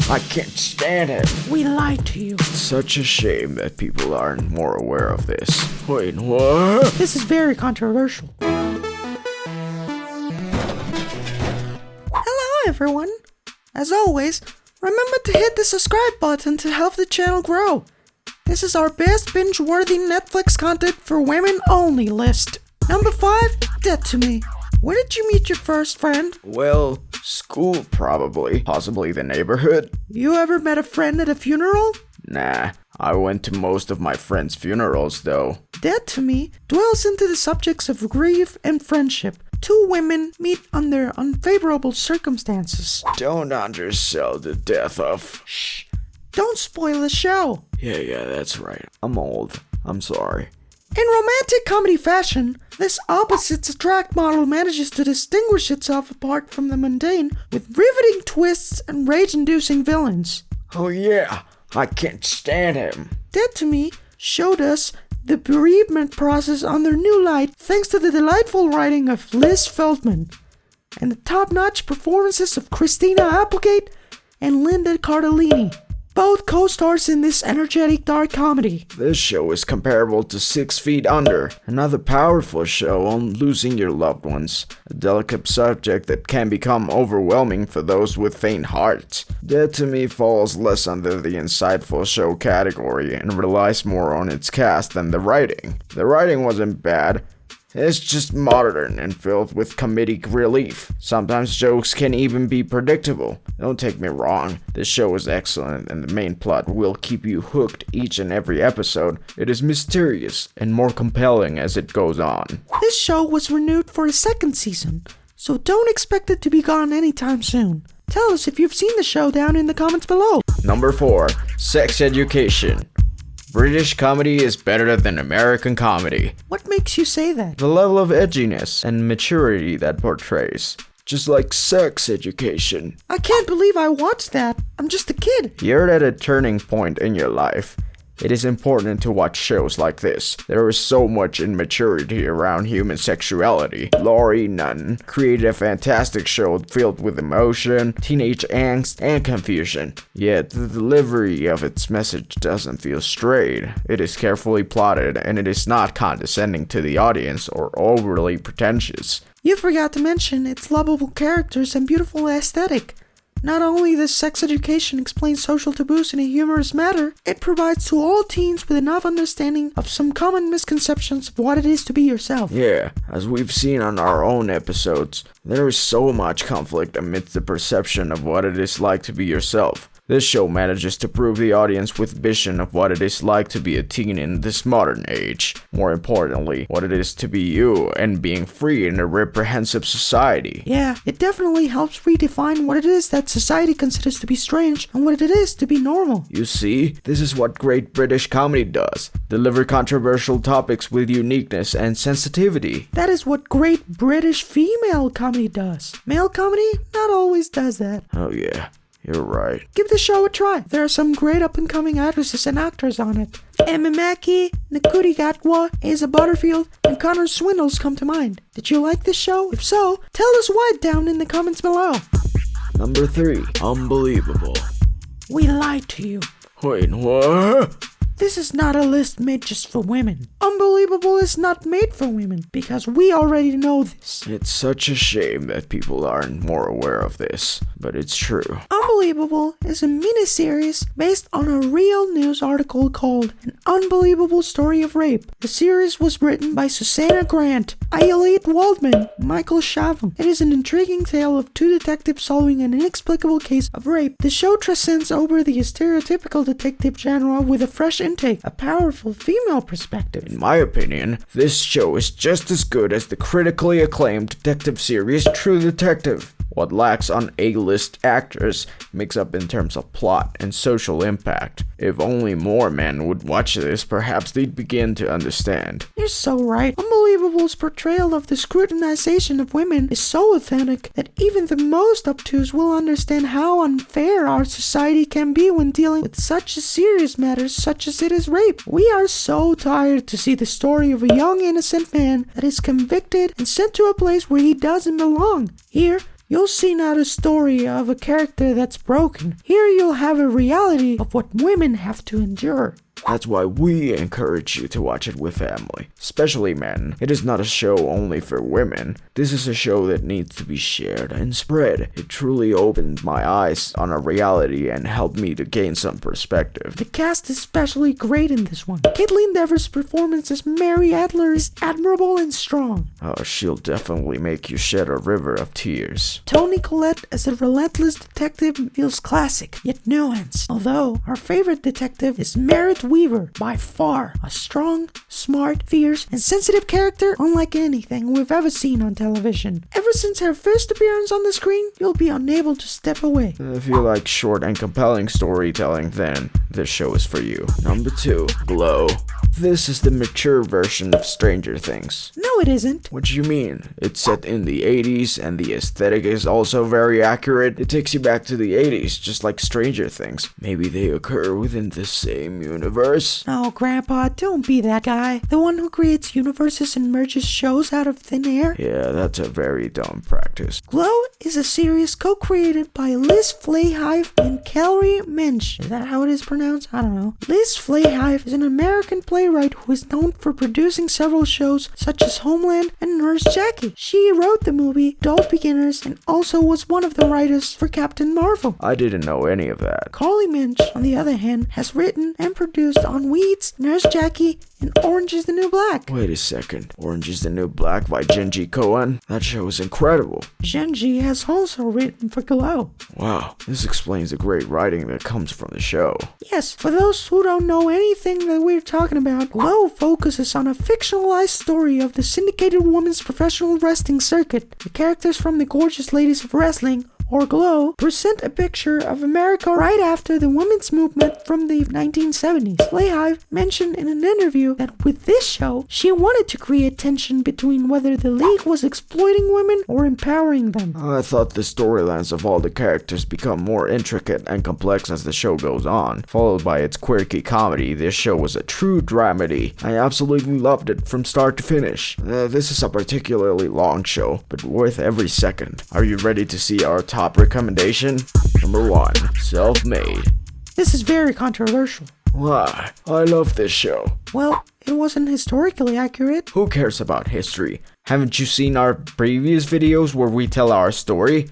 I can't stand him. We lied to you. It's such a shame that people aren't more aware of this. Wait, what? This is very controversial. Hello, everyone. As always, remember to hit the subscribe button to help the channel grow. This is our best binge-worthy Netflix content for women only list. Number 5, Dead to Me. Where did you meet your first friend? Well, school probably. Possibly the neighborhood. You ever met a friend at a funeral? Nah, I went to most of my friends' funerals though. Dead to Me dwells into the subjects of grief and friendship. Two women meet under unfavorable circumstances. Don't undersell the death of... Shh! Don't spoil the show! Yeah, that's right. I'm old. I'm sorry. In romantic comedy fashion, this opposites attract model manages to distinguish itself apart from the mundane with riveting twists and rage-inducing villains. Oh yeah, I can't stand him. Dead to Me showed us the bereavement process under new light thanks to the delightful writing of Liz Feldman and the top-notch performances of Christina Applegate and Linda Cardellini, both co-stars in this energetic dark comedy. This show is comparable to 6 Feet Under, another powerful show on losing your loved ones, a delicate subject that can become overwhelming for those with faint hearts. Dead to Me falls less under the insightful show category and relies more on its cast than the writing. The writing wasn't bad. It's just modern and filled with comedic relief. Sometimes jokes can even be predictable. Don't take me wrong, this show is excellent and the main plot will keep you hooked each and every episode. It is mysterious and more compelling as it goes on. This show was renewed for a second season, so don't expect it to be gone anytime soon. Tell us if you've seen the show down in the comments below. Number 4, Sex Education. British comedy is better than American comedy. What makes you say that? The level of edginess and maturity that portrays. Just like Sex Education. I can't believe I watched that. I'm just a kid. You're at a turning point in your life. It is important to watch shows like this. There is so much immaturity around human sexuality. Laurie Nunn created a fantastic show filled with emotion, teenage angst, and confusion. Yet the delivery of its message doesn't feel straight. It is carefully plotted and it is not condescending to the audience or overly pretentious. You forgot to mention its lovable characters and beautiful aesthetic. Not only does Sex Education explain social taboos in a humorous manner, it provides to all teens with enough understanding of some common misconceptions of what it is to be yourself. Yeah, as we've seen on our own episodes, there is so much conflict amidst the perception of what it is like to be yourself. This show manages to prove the audience with vision of what it is like to be a teen in this modern age. More importantly, what it is to be you and being free in a reprehensive society. Yeah, it definitely helps redefine what it is that society considers to be strange and what it is to be normal. You see, this is what great British comedy does. Deliver controversial topics with uniqueness and sensitivity. That is what great British female comedy does. Male comedy not always does that. Oh yeah. You're right. Give the show a try. There are some great up-and-coming actresses and actors on it. Emma Mackey, Nakudi Gatwa, Asa Butterfield, and Connor Swindles come to mind. Did you like this show? If so, tell us why down in the comments below. Number 3. Unbelievable. We lied to you. Wait, what? This is not a list made just for women. Unbelievable is not made for women, because we already know this. It's such a shame that people aren't more aware of this, but it's true. Unbelievable is a miniseries based on a real news article called An Unbelievable Story of Rape. The series was written by Susanna Grant, Ayelet Waldman, Michael Chavon. It is an intriguing tale of two detectives solving an inexplicable case of rape. The show transcends over the stereotypical detective genre with a fresh intake, a powerful female perspective. In my opinion, this show is just as good as the critically acclaimed detective series True Detective. What lacks on A-list actors makes up in terms of plot and social impact. If only more men would watch this, perhaps they'd begin to understand. You're so right. Unbelievable's portrayal of the scrutinization of women is so authentic that even the most obtuse will understand how unfair our society can be when dealing with such a serious matter such as it is rape. We are so tired to see the story of a young innocent man that is convicted and sent to a place where he doesn't belong. Here, you'll see not a story of a character that's broken. Here you'll have a reality of what women have to endure. That's why we encourage you to watch it with family, especially men. It is not a show only for women. This is a show that needs to be shared and spread. It truly opened my eyes on a reality and helped me to gain some perspective. The cast is especially great in this one. Caitlin Dever's performance as Mary Adler is admirable and strong. Oh, she'll definitely make you shed a river of tears. Toni Collette as a relentless detective feels classic, yet nuanced. Although, our favorite detective is Merritt Weaver, by far a strong, smart, fierce, and sensitive character unlike anything we've ever seen on television. Ever since her first appearance on the screen, you'll be unable to step away. If you like short and compelling storytelling, then this show is for you. Number 2, Glow. This is the mature version of Stranger Things. No, it isn't. What do you mean? It's set in the 80s and the aesthetic is also very accurate. It takes you back to the 80s, just like Stranger Things. Maybe they occur within the same universe? Oh, Grandpa, don't be that guy. The one who creates universes and merges shows out of thin air? Yeah, that's a very dumb practice. Glow is a series co-created by Liz Flahive and Kelly Minch. Is that how it is pronounced? I don't know. Liz Flahive is an American playwright who is known for producing several shows such as Homeland and Nurse Jackie. She wrote the movie Dull Beginners and also was one of the writers for Captain Marvel. I didn't know any of that. Carly Minch, on the other hand, has written and produced On Weeds, Nurse Jackie, and Orange is the New Black. Wait a second. Orange is the New Black by Genji Cohen? That show is incredible. Genji has also written for Glow. Wow, this explains the great writing that comes from the show. Yes, for those who don't know anything that we're talking about, Glow focuses on a fictionalized story of the syndicated women's professional wrestling circuit. The characters from the Gorgeous Ladies of Wrestling, or Glow, present a picture of America right after the women's movement from the 1970s. Flahive mentioned in an interview that with this show, she wanted to create tension between whether the league was exploiting women or empowering them. I thought the storylines of all the characters become more intricate and complex as the show goes on. Followed by its quirky comedy, this show was a true dramedy. I absolutely loved it from start to finish. This is a particularly long show, but worth every second. Are you ready to see our top recommendation? Number 1, Self-Made. This is very controversial. Why? I love this show. Well, it wasn't historically accurate. Who cares about history? Haven't you seen our previous videos where we tell our story?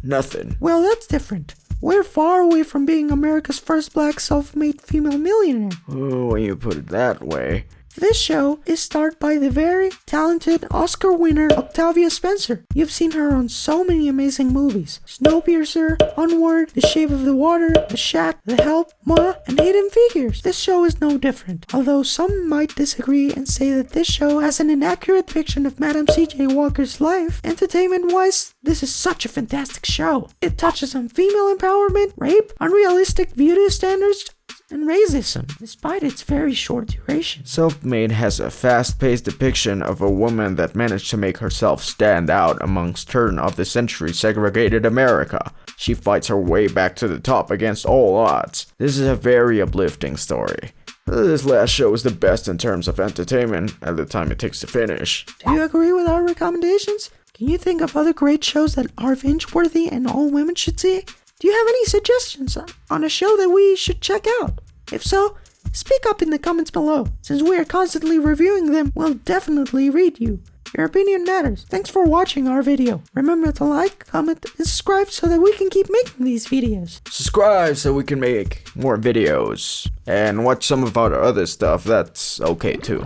Nothing. Well, that's different. We're far away from being America's first black self-made female millionaire. Oh, when you put it that way. This show is starred by the very talented Oscar winner Octavia Spencer. You've seen her on so many amazing movies. Snowpiercer, Onward, The Shape of the Water, The Shack, The Help, Ma, and Hidden Figures. This show is no different. Although some might disagree and say that this show has an inaccurate depiction of Madam C.J. Walker's life, entertainment-wise, this is such a fantastic show. It touches on female empowerment, rape, unrealistic beauty standards, and racism, despite its very short duration. Self-Made has a fast-paced depiction of a woman that managed to make herself stand out amongst turn-of-the-century segregated America. She fights her way back to the top against all odds. This is a very uplifting story. This last show is the best in terms of entertainment at the time it takes to finish. Do you agree with our recommendations? Can you think of other great shows that are binge-worthy and all women should see? Do you have any suggestions on a show that we should check out? If so, speak up in the comments below. Since we are constantly reviewing them, we'll definitely read you. Your opinion matters. Thanks for watching our video. Remember to like, comment, and subscribe so that we can keep making these videos. Subscribe so we can make more videos. And watch some of our other stuff, that's okay too.